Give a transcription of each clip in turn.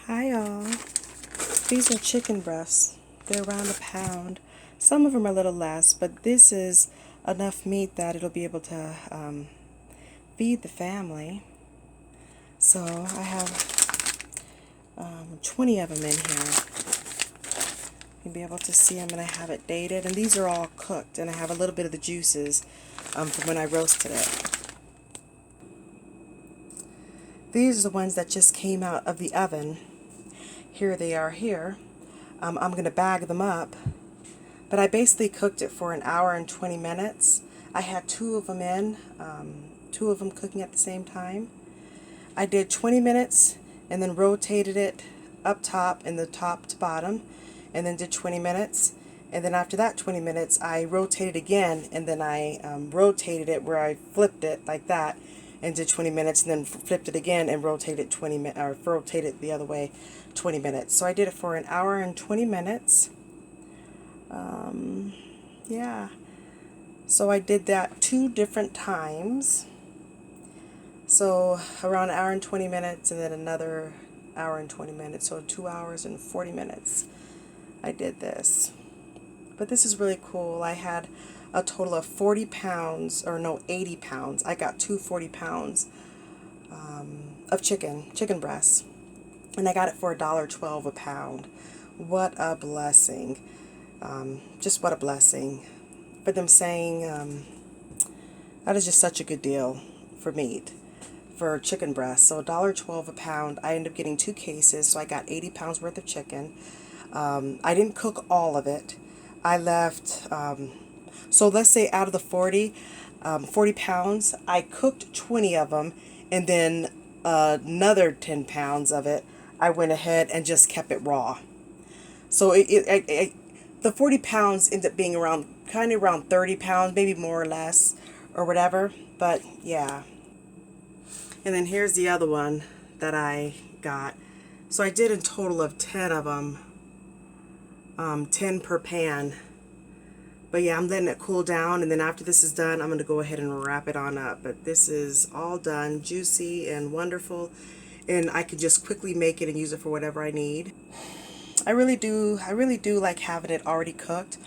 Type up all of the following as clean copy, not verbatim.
Hi y'all. These are chicken breasts. They're around a pound. Some of them are a little less, but this is enough meat that it'll be able to feed the family. So I have 20 of them in here. You'll be able to see them, and I have it dated. And these are all cooked, and I have a little bit of the juices from when I roasted it. These are the ones that just came out of the oven. Here they are here. I'm going to bag them up, but I basically cooked it for an hour and 20 minutes. I had two of them in, two of them cooking at the same time. I did 20 minutes and then rotated it up top and the top to bottom, and then did 20 minutes. And then after that 20 minutes, I rotated again, and then I rotated it where I flipped it like that and did 20 minutes, and then flipped it again and rotated 20 minutes, or rotated the other way 20 minutes. So I did it for an hour and 20 minutes. Yeah. So I did that 2 different times. So around an hour and 20 minutes, and then another hour and 20 minutes. So 2 hours and 40 minutes I did this. But this is really cool. I had a total of 40 pounds, or no, 80 pounds. I got 40 pounds of chicken breasts. And I got it for $1.12 a pound. What a blessing. Just what a blessing. For them saying that is just such a good deal for meat, for chicken breasts. So $1.12 a pound. I ended up getting 2 cases, so I got 80 pounds worth of chicken. I didn't cook all of it. I left, so let's say out of the 40 pounds, I cooked 20 of them, and then another 10 pounds of it, I went ahead and just kept it raw. So the 40 pounds ended up being kind of around 30 pounds, maybe more or less, or whatever. But yeah. And then here's the other one that I got. So I did a total of 10 of them, 10 per pan. But yeah, I'm letting it cool down, and then after this is done, I'm going to go ahead and wrap it on up. But this is all done, juicy and wonderful, and I could just quickly make it and use it for whatever I need. I really do like having it already cooked,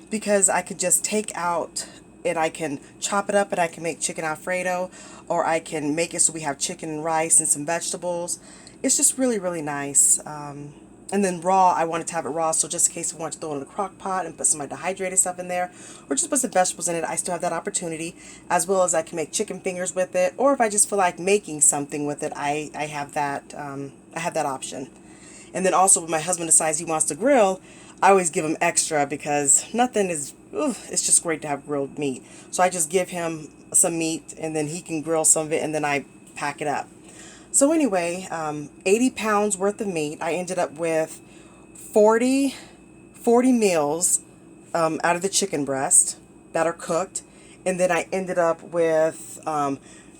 because I could just take out and I can chop it up and I can make chicken Alfredo, or I can make it so we have chicken and rice and some vegetables. It's just really, really nice. And then raw, I wanted to have it raw, so just in case I wanted to throw it in a crock pot and put some of my dehydrated stuff in there, or just put some vegetables in it, I still have that opportunity, as well as I can make chicken fingers with it, or if I just feel like making something with it, I have that option. And then also when my husband decides he wants to grill, I always give him extra, because nothing is, it's just great to have grilled meat. So I just give him some meat, and then he can grill some of it, and then I pack it up. So anyway, 80 pounds worth of meat. I ended up with 40 meals out of the chicken breast that are cooked. And then I ended up with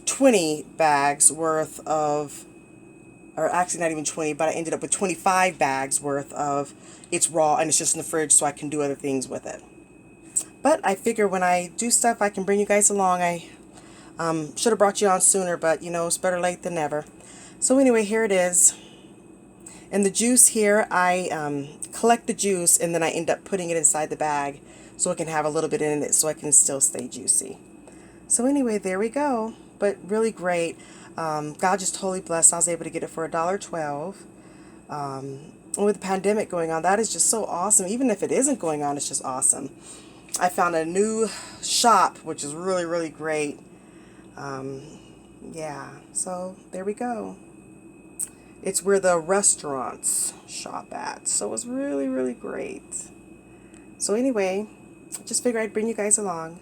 20 bags worth of, or actually not even 20, but I ended up with 25 bags worth of it's raw, and it's just in the fridge so I can do other things with it. But I figure when I do stuff, I can bring you guys along. I should have brought you on sooner, but you know, it's better late than never. So anyway, here it is. And the juice here, I collect the juice, and then I end up putting it inside the bag so it can have a little bit in it so it can still stay juicy. So anyway, there we go. But really great. God just totally blessed. I was able to get it for $1.12. And with the pandemic going on, that is just so awesome. Even if it isn't going on, it's just awesome. I found a new shop, which is really, really great. Yeah, so there we go. It's where the restaurants shop at. So it was really, really great. So anyway, just figured I'd bring you guys along.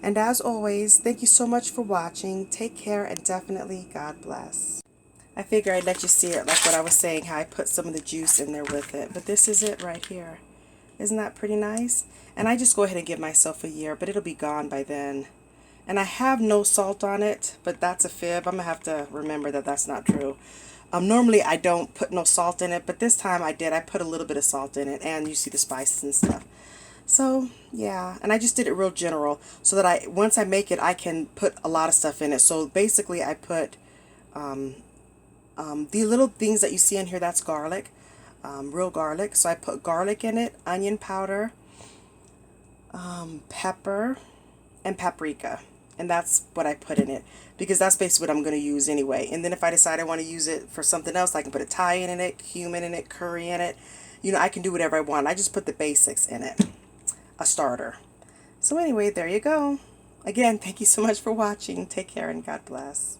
And as always, thank you so much for watching. Take care, and definitely God bless. I figured I'd let you see it, like what I was saying, how I put some of the juice in there with it. But this is it right here. Isn't that pretty nice? And I just go ahead and give myself a year, but it'll be gone by then. And I have no salt on it, but that's a fib. I'm going to have to remember that that's not true. Normally I don't put no salt in it, but this time I did. I put a little bit of salt in it, and you see the spices and stuff. So, yeah, and I just did it real general so that once I make it, I can put a lot of stuff in it. So basically I put The little things that you see in here, that's garlic, real garlic. So I put garlic in it, onion powder, pepper, and paprika. And that's what I put in it because that's basically what I'm going to use anyway. And then if I decide I want to use it for something else, I can put Italian in it, cumin in it, curry in it. You know, I can do whatever I want. I just put the basics in it, a starter. So anyway, there you go. Again, thank you so much for watching. Take care and God bless.